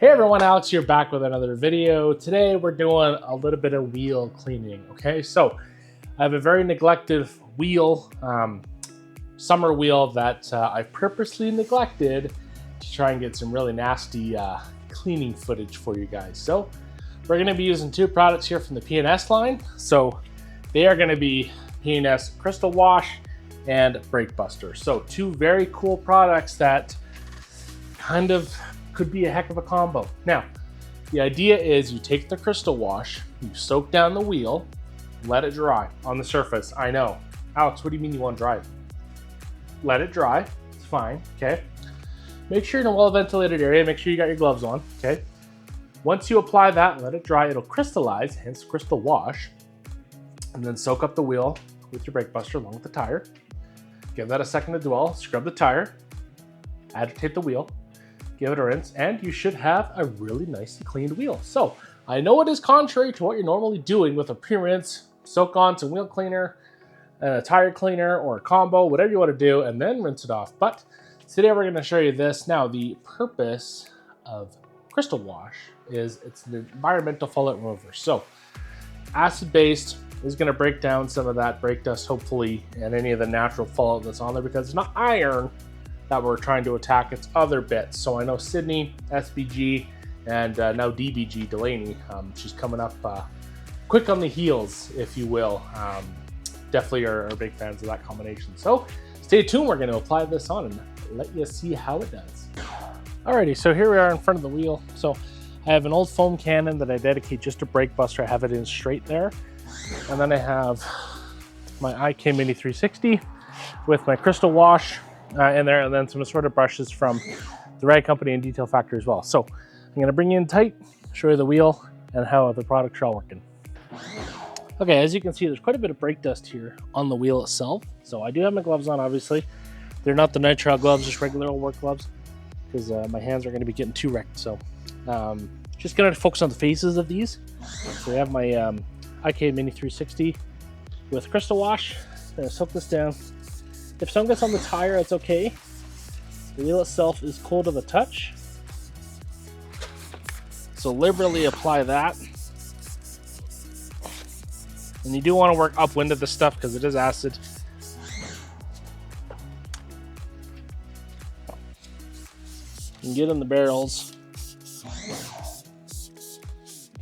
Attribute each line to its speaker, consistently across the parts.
Speaker 1: Hey everyone, Alex here back with another video. Today we're doing a little bit of wheel cleaning, okay? So I have a very neglected wheel, summer wheel that I purposely neglected to try and get some really nasty cleaning footage for you guys. So we're gonna be using two products here from the P&S line. So they are gonna be P&S Crystal Wash and Brake Buster. So two very cool products that kind of could be a heck of a combo. Now, the idea is you take the Crystal Wash, you soak down the wheel, let it dry on the surface. I know. Alex, what do you mean you want dry? Let it dry, it's fine, okay? Make sure you're in a well-ventilated area, make sure you got your gloves on, okay? Once you apply that and let it dry, it'll crystallize, hence Crystal Wash, and then soak up the wheel with your Brake Buster along with the tire. Give that a second to dwell, scrub the tire, agitate the wheel, give it a rinse, and you should have a really nicely cleaned wheel. So I know it is contrary to what you're normally doing with a pre-rinse, soak on some wheel cleaner, and a tire cleaner, or a combo, whatever you want to do, and then rinse it off. But today we're going to show you this. Now, the purpose of Crystal Wash is it's an environmental fallout remover. So acid-based is going to break down some of that brake dust, hopefully, and any of the natural fallout that's on there, because it's not iron that we're trying to attack, it's other bits. So I know Sydney, SBG, and now DBG, Delaney, she's coming up quick on the heels, if you will. Definitely are big fans of that combination. So stay tuned, we're gonna apply this on and let you see how it does. Alrighty, so here we are in front of the wheel. So I have an old foam cannon that I dedicate just to Brake Buster. I have it in straight there. And then I have my IK Mini 360 with my Crystal Wash in there, and then some assorted brushes from the Rag Company and Detail Factory as well. So I'm going to bring you in tight, show you the wheel and how the products are all working. Okay, as you can see, there's quite a bit of brake dust here on the wheel itself. So I do have my gloves on, obviously. They're not the nitrile gloves, just regular old work gloves, because my hands are going to be getting too wrecked. So just going to focus on the faces of these. So we have my IK Mini 360 with Crystal Wash. I'm going to soak this down. If some gets on the tire, it's okay. The wheel itself is cool to the touch. So liberally apply that. And you do want to work upwind of the stuff because it is acid. And get in the barrels.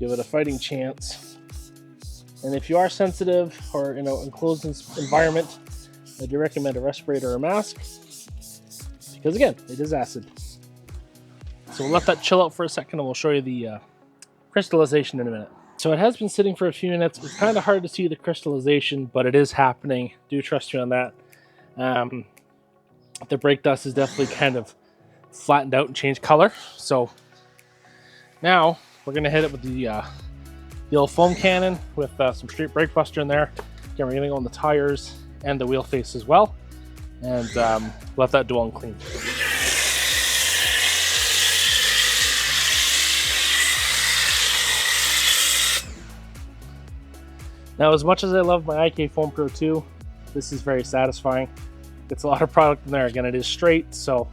Speaker 1: Give it a fighting chance. And if you are sensitive or enclosed environment, I do recommend a respirator or a mask because, again, it is acid. So we'll let that chill out for a second and we'll show you the crystallization in a minute. So it has been sitting for a few minutes. It's kind of hard to see the crystallization, but it is happening. Do trust you on that. The brake dust is definitely kind of flattened out and changed color. So now we're going to hit it with the old foam cannon with some straight Brake Buster in there. Again, we're going to go on the tires and the wheel face as well, and let that dwell and clean. Now, as much as I love my IK Foam Pro 2, this is very satisfying. It's a lot of product in there. Again, it is straight, so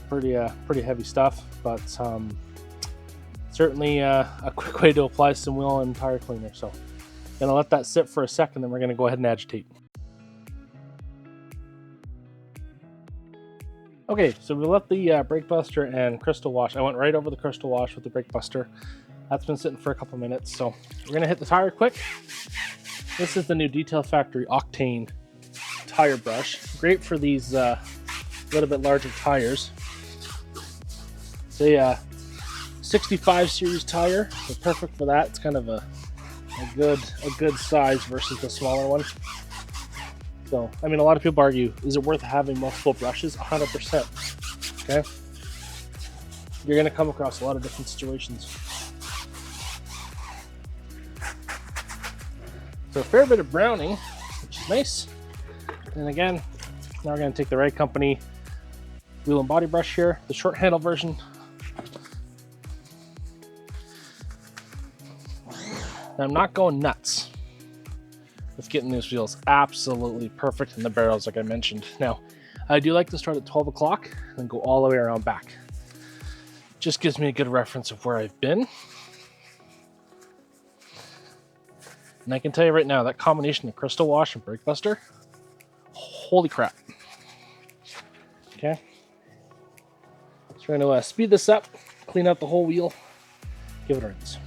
Speaker 1: pretty heavy stuff, but certainly a quick way to apply some wheel and tire cleaner. So gonna let that sit for a second, then we're gonna go ahead and agitate. Okay, so we let the Brake Buster and Crystal Wash. I went right over the Crystal Wash with the Brake Buster. That's been sitting for a couple minutes, so we're gonna hit the tire quick. This is the new Detail Factory Octane tire brush. Great for these little bit larger tires. It's a 65 series tire, so perfect for that. It's kind of a good size versus the smaller one. So, I mean, a lot of people argue, is it worth having multiple brushes? 100%, okay? You're gonna come across a lot of different situations. So a fair bit of browning, which is nice. And again, now we're gonna take the Rag Company wheel and body brush here, the short handle version. Now, I'm not going nuts with getting these wheels absolutely perfect in the barrels, like I mentioned. Now, I do like to start at 12 o'clock and go all the way around back. Just gives me a good reference of where I've been. And I can tell you right now, that combination of Crystal Wash and Brake Buster, holy crap. Okay. Trying to speed this up, clean out the whole wheel, give it a rinse.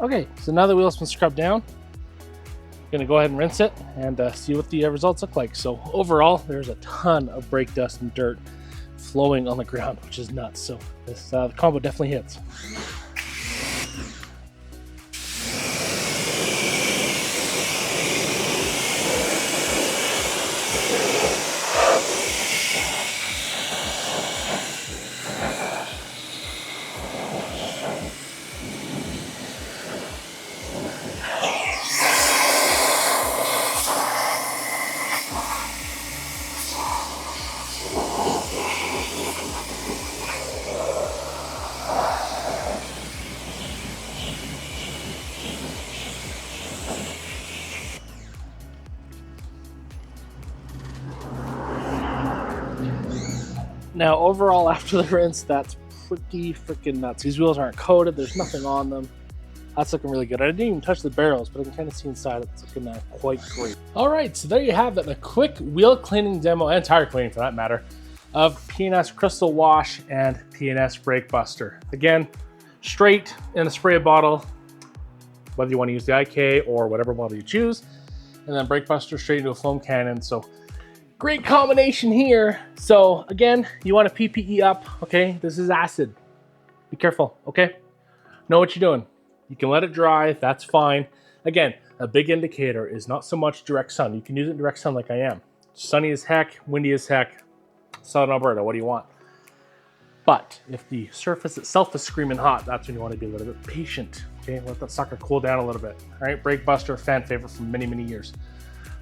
Speaker 1: Okay, so now the wheel's been scrubbed down, I'm gonna go ahead and rinse it and see what the results look like. So overall, there's a ton of brake dust and dirt flowing on the ground, which is nuts. So this combo definitely hits. Now, overall, after the rinse, that's pretty freaking nuts. These wheels aren't coated. There's nothing on them. That's looking really good. I didn't even touch the barrels, but I can kind of see inside. It's looking quite great. All right, so there you have it. A quick wheel cleaning demo, and tire cleaning for that matter, of P&S Crystal Wash and P&S Brake Buster. Again, straight in a spray bottle, whether you want to use the IK or whatever model you choose. And then Brake Buster straight into a foam cannon. So great combination here. So again, you want to PPE up, okay? This is acid. Be careful, okay? Know what you're doing. You can let it dry, that's fine. Again, a big indicator is not so much direct sun. You can use it in direct sun like I am. Sunny as heck, windy as heck, Southern Alberta, what do you want? But if the surface itself is screaming hot, that's when you want to be a little bit patient, okay? Let that sucker cool down a little bit, all right? Brake Buster, fan favorite for many, many years.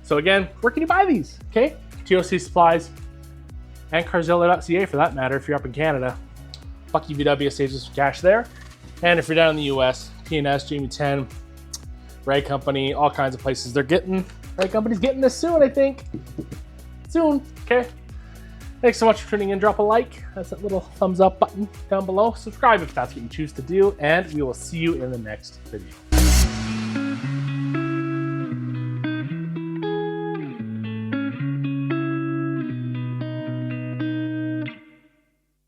Speaker 1: So again, where can you buy these, okay? TOC Supplies and Carzilla.ca for that matter if you're up in Canada. Bucky VW saves us some cash there. And if you're down in the US, P&S, Jamie 10, Rag Company, all kinds of places. Rag Company's getting this soon, I think. Soon, okay? Thanks so much for tuning in. Drop a like. That's that little thumbs up button down below. Subscribe if that's what you choose to do. And we will see you in the next video.